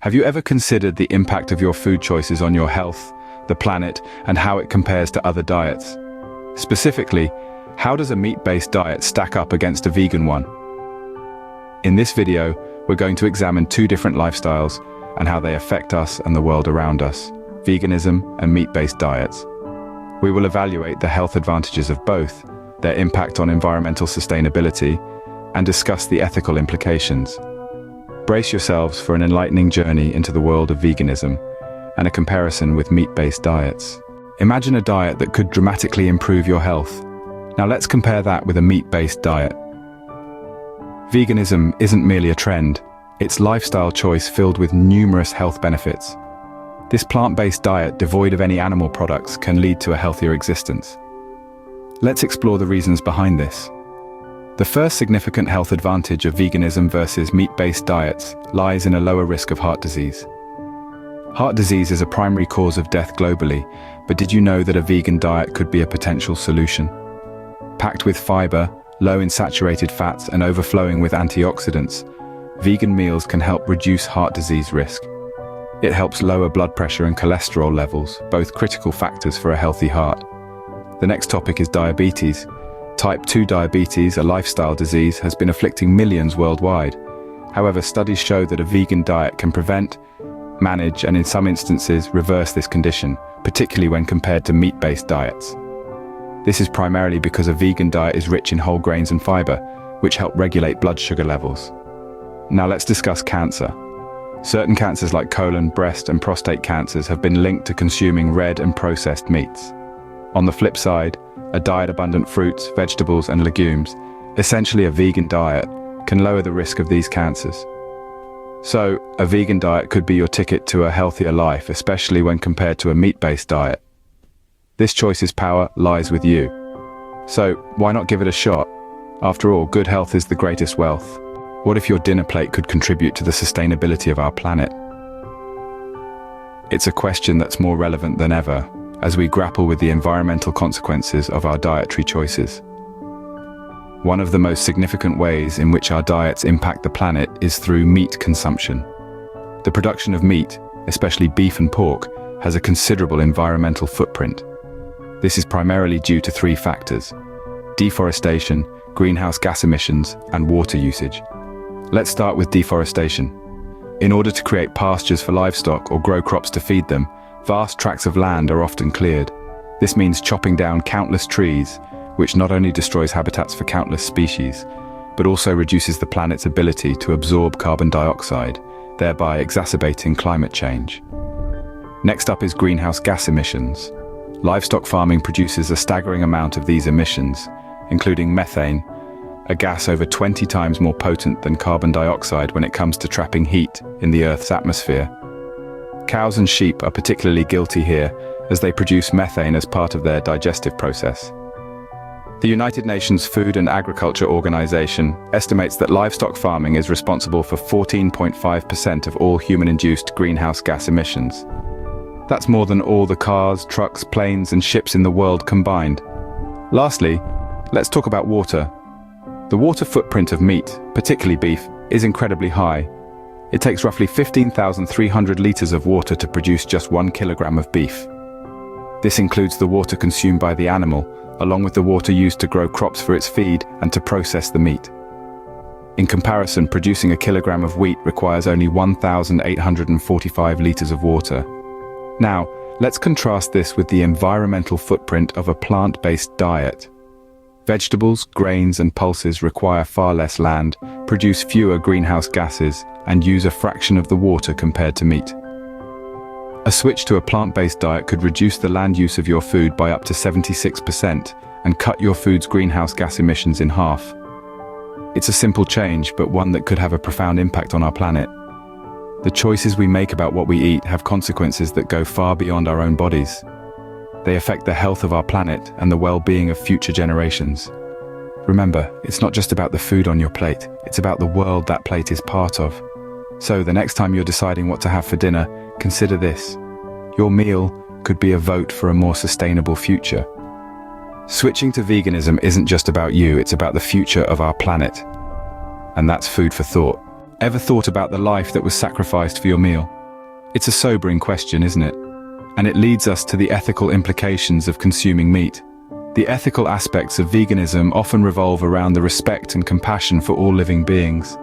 Have you ever considered the impact of your food choices on your health, the planet, and how it compares to other diets? Specifically, how does a meat-based diet stack up against a vegan one? In this video, we're going to examine two different lifestyles and how they affect us and the world around us: veganism and meat-based diets. We will evaluate the health advantages of both, their impact on environmental sustainability, and discuss the ethical implications. Brace yourselves for an enlightening journey into the world of veganism and a comparison with meat-based diets. Imagine a diet that could dramatically improve your health. Now let's compare that with a meat-based diet. Veganism isn't merely a trend, it's a lifestyle choice filled with numerous health benefits. This plant-based diet, devoid of any animal products, can lead to a healthier existence. Let's explore the reasons behind this. The first significant health advantage of veganism versus meat-based diets lies in a lower risk of heart disease. Heart disease is a primary cause of death globally, but did you know that a vegan diet could be a potential solution? Packed with fiber, low in saturated fats, and overflowing with antioxidants, vegan meals can help reduce heart disease risk. It helps lower blood pressure and cholesterol levels, both critical factors for a healthy heart. The next topic is diabetes. Type 2 diabetes, a lifestyle disease, has been afflicting millions worldwide. However, studies show that a vegan diet can prevent, manage, and in some instances reverse this condition, particularly when compared to meat-based diets. This is primarily because a vegan diet is rich in whole grains and fiber, which help regulate blood sugar levels. Now let's discuss cancer. Certain cancers like colon, breast, and prostate cancers have been linked to consuming red and processed meats. On the flip side, a diet abundant fruits, vegetables, and legumes, essentially a vegan diet, can lower the risk of these cancers. So, a vegan diet could be your ticket to a healthier life, especially when compared to a meat-based diet. This choice's power lies with you. So, why not give it a shot? After all, good health is the greatest wealth. What if your dinner plate could contribute to the sustainability of our planet? It's a question that's more relevant than ever, as we grapple with the environmental consequences of our dietary choices. One of the most significant ways in which our diets impact the planet is through meat consumption. The production of meat, especially beef and pork, has a considerable environmental footprint. This is primarily due to three factors: deforestation, greenhouse gas emissions, and water usage. Let's start with deforestation. In order to create pastures for livestock or grow crops to feed them, vast tracts of land are often cleared. This means chopping down countless trees, which not only destroys habitats for countless species, but also reduces the planet's ability to absorb carbon dioxide, thereby exacerbating climate change. Next up is greenhouse gas emissions. Livestock farming produces a staggering amount of these emissions, including methane, a gas over 20 times more potent than carbon dioxide when it comes to trapping heat in the Earth's atmosphere. Cows and sheep are particularly guilty here, as they produce methane as part of their digestive process. The United Nations Food and Agriculture Organization estimates that livestock farming is responsible for 14.5% of all human-induced greenhouse gas emissions. That's more than all the cars, trucks, planes, and ships in the world combined. Lastly, let's talk about water. The water footprint of meat, particularly beef, is incredibly high. It takes roughly 15,300 liters of water to produce just 1 kilogram of beef. This includes the water consumed by the animal, along with the water used to grow crops for its feed and to process the meat. In comparison, producing a kilogram of wheat requires only 1,845 liters of water. Now, let's contrast this with the environmental footprint of a plant-based diet. Vegetables, grains, and pulses require far less land, produce fewer greenhouse gases, and use a fraction of the water compared to meat. A switch to a plant-based diet could reduce the land use of your food by up to 76% and cut your food's greenhouse gas emissions in half. It's a simple change, but one that could have a profound impact on our planet. The choices we make about what we eat have consequences that go far beyond our own bodies. They affect the health of our planet and the well-being of future generations. Remember, it's not just about the food on your plate, it's about the world that plate is part of. So the next time you're deciding what to have for dinner, consider this. Your meal could be a vote for a more sustainable future. Switching to veganism isn't just about you, it's about the future of our planet. And that's food for thought. Ever thought about the life that was sacrificed for your meal? It's a sobering question, isn't it? And it leads us to the ethical implications of consuming meat. The ethical aspects of veganism often revolve around the respect and compassion for all living beings,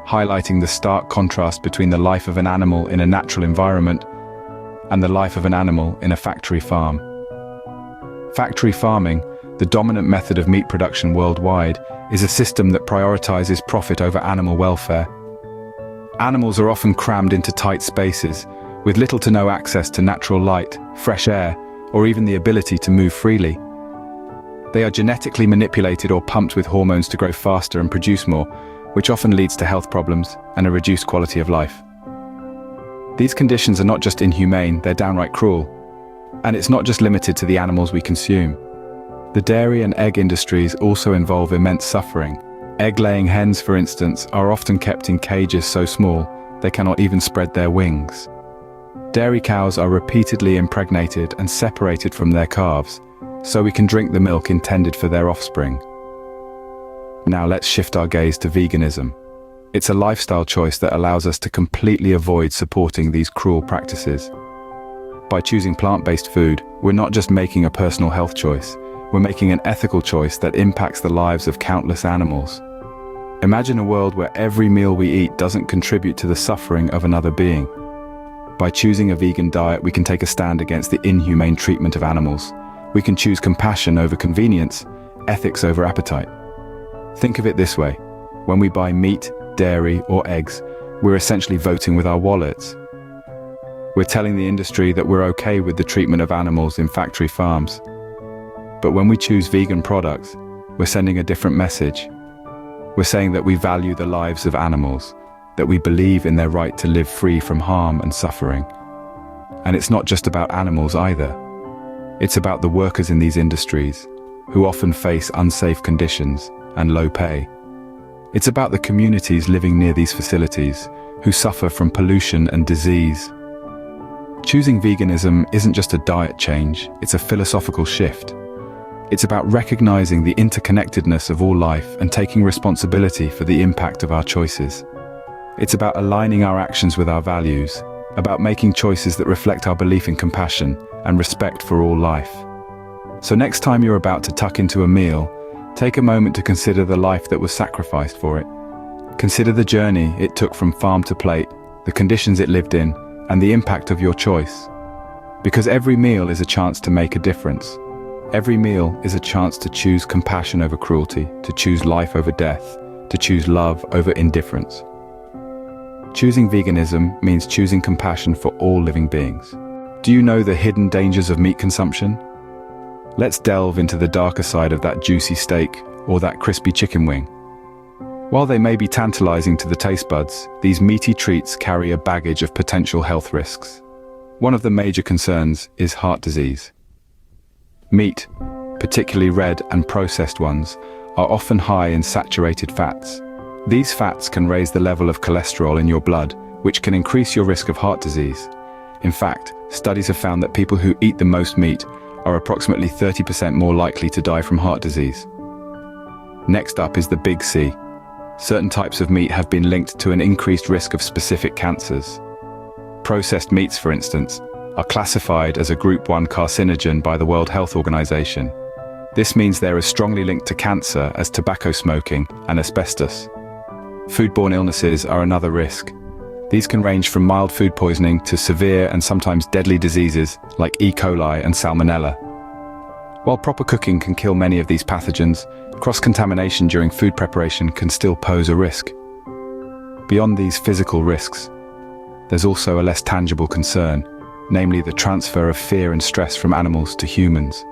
highlighting the stark contrast between the life of an animal in a natural environment and the life of an animal in a factory farm. Factory farming, the dominant method of meat production worldwide, is a system that prioritizes profit over animal welfare. Animals are often crammed into tight spaces, with little to no access to natural light, fresh air, or even the ability to move freely. They are genetically manipulated or pumped with hormones to grow faster and produce more, which often leads to health problems and a reduced quality of life. These conditions are not just inhumane, they're downright cruel. And it's not just limited to the animals we consume. The dairy and egg industries also involve immense suffering. Egg-laying hens, for instance, are often kept in cages so small they cannot even spread their wings. Dairy cows are repeatedly impregnated and separated from their calves, so we can drink the milk intended for their offspring. Now let's shift our gaze to veganism. It's a lifestyle choice that allows us to completely avoid supporting these cruel practices. By choosing plant-based food, we're not just making a personal health choice, we're making an ethical choice that impacts the lives of countless animals. Imagine a world where every meal we eat doesn't contribute to the suffering of another being. By choosing a vegan diet, we can take a stand against the inhumane treatment of animals. We can choose compassion over convenience, ethics over appetite. Think of it this way: when we buy meat, dairy, or eggs, we're essentially voting with our wallets. We're telling the industry that we're okay with the treatment of animals in factory farms. But when we choose vegan products, we're sending a different message. We're saying that we value the lives of animals, that we believe in their right to live free from harm and suffering. And it's not just about animals either. It's about the workers in these industries, who often face unsafe conditions and low pay. It's about the communities living near these facilities, who suffer from pollution and disease. Choosing veganism isn't just a diet change, it's a philosophical shift. It's about recognizing the interconnectedness of all life and taking responsibility for the impact of our choices. It's about aligning our actions with our values, about making choices that reflect our belief in compassion and respect for all life. So next time you're about to tuck into a meal, take a moment to consider the life that was sacrificed for it. Consider the journey it took from farm to plate, the conditions it lived in, and the impact of your choice. Because every meal is a chance to make a difference. Every meal is a chance to choose compassion over cruelty, to choose life over death, to choose love over indifference. Choosing veganism means choosing compassion for all living beings. Do you know the hidden dangers of meat consumption? Let's delve into the darker side of that juicy steak or that crispy chicken wing. While they may be tantalizing to the taste buds, these meaty treats carry a baggage of potential health risks. One of the major concerns is heart disease. Meat, particularly red and processed ones, are often high in saturated fats. These fats can raise the level of cholesterol in your blood, which can increase your risk of heart disease. In fact, studies have found that people who eat the most meat are approximately 30% more likely to die from heart disease. Next up is the big C. Certain types of meat have been linked to an increased risk of specific cancers. Processed meats, for instance, are classified as a Group 1 carcinogen by the World Health Organization. This means they're as strongly linked to cancer as tobacco smoking and asbestos. Foodborne illnesses are another risk. These can range from mild food poisoning to severe and sometimes deadly diseases like E. coli and Salmonella. While proper cooking can kill many of these pathogens, cross-contamination during food preparation can still pose a risk. Beyond these physical risks, there's also a less tangible concern, namely the transfer of fear and stress from animals to humans.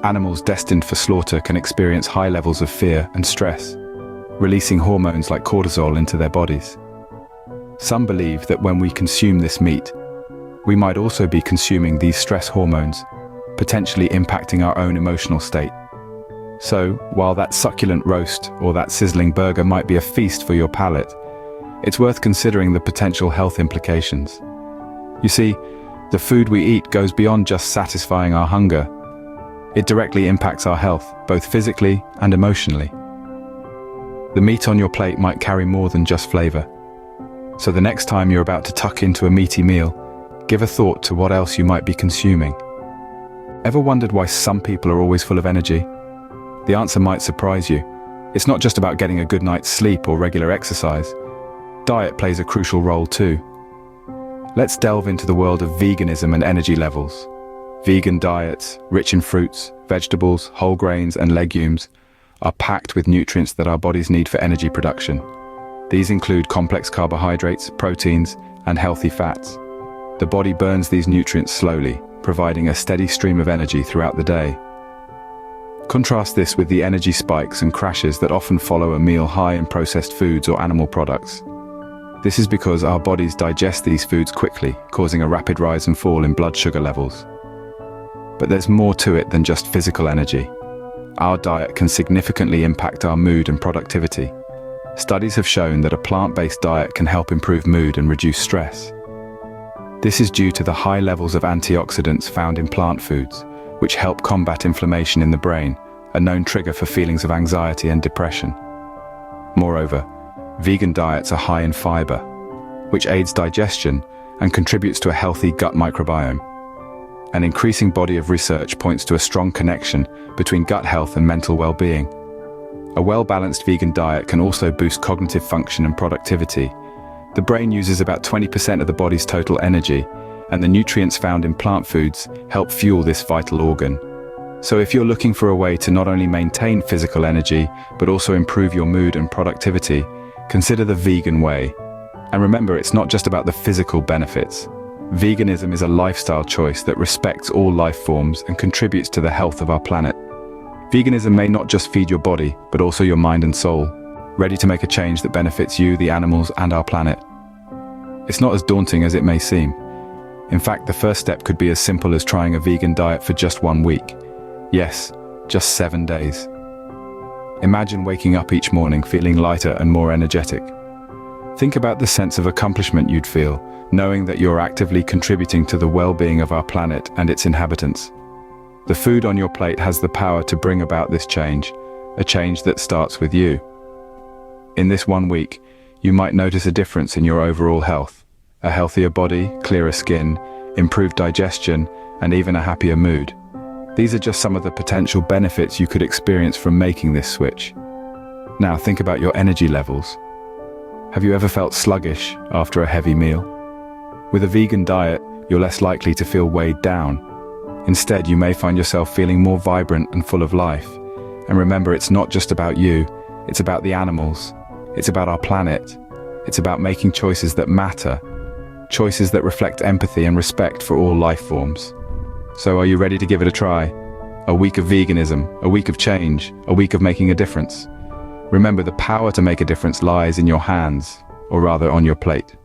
Animals destined for slaughter can experience high levels of fear and stress, releasing hormones like cortisol into their bodies. Some believe that when we consume this meat, we might also be consuming these stress hormones, potentially impacting our own emotional state. So, while that succulent roast or that sizzling burger might be a feast for your palate, it's worth considering the potential health implications. You see, the food we eat goes beyond just satisfying our hunger. It directly impacts our health, both physically and emotionally. The meat on your plate might carry more than just flavor. So the next time you're about to tuck into a meaty meal, give a thought to what else you might be consuming. Ever wondered why some people are always full of energy? The answer might surprise you. It's not just about getting a good night's sleep or regular exercise. Diet plays a crucial role too. Let's delve into the world of veganism and energy levels. Vegan diets, rich in fruits, vegetables, whole grains, and legumes, are packed with nutrients that our bodies need for energy production. These include complex carbohydrates, proteins, and healthy fats. The body burns these nutrients slowly, providing a steady stream of energy throughout the day. Contrast this with the energy spikes and crashes that often follow a meal high in processed foods or animal products. This is because our bodies digest these foods quickly, causing a rapid rise and fall in blood sugar levels. But there's more to it than just physical energy. Our diet can significantly impact our mood and productivity. Studies have shown that a plant-based diet can help improve mood and reduce stress. This is due to the high levels of antioxidants found in plant foods, which help combat inflammation in the brain, a known trigger for feelings of anxiety and depression. Moreover, vegan diets are high in fiber, which aids digestion and contributes to a healthy gut microbiome. An increasing body of research points to a strong connection between gut health and mental well-being. A well-balanced vegan diet can also boost cognitive function and productivity. The brain uses about 20% of the body's total energy, and the nutrients found in plant foods help fuel this vital organ. So if you're looking for a way to not only maintain physical energy, but also improve your mood and productivity, consider the vegan way. And remember, it's not just about the physical benefits. Veganism is a lifestyle choice that respects all life forms and contributes to the health of our planet. Veganism may not just feed your body, but also your mind and soul, ready to make a change that benefits you, the animals, and our planet. It's not as daunting as it may seem. In fact, the first step could be as simple as trying a vegan diet for just 1 week. Yes, just 7 days. Imagine waking up each morning feeling lighter and more energetic. Think about the sense of accomplishment you'd feel, knowing that you're actively contributing to the well-being of our planet and its inhabitants. The food on your plate has the power to bring about this change, a change that starts with you. In this 1 week, you might notice a difference in your overall health. A healthier body, clearer skin, improved digestion, and even a happier mood. These are just some of the potential benefits you could experience from making this switch. Now think about your energy levels. Have you ever felt sluggish after a heavy meal? With a vegan diet, you're less likely to feel weighed down. Instead, you may find yourself feeling more vibrant and full of life. And remember, it's not just about you, it's about the animals. It's about our planet. It's about making choices that matter. Choices that reflect empathy and respect for all life forms. So are you ready to give it a try? A week of veganism, a week of change, a week of making a difference. Remember, the power to make a difference lies in your hands, or rather on your plate.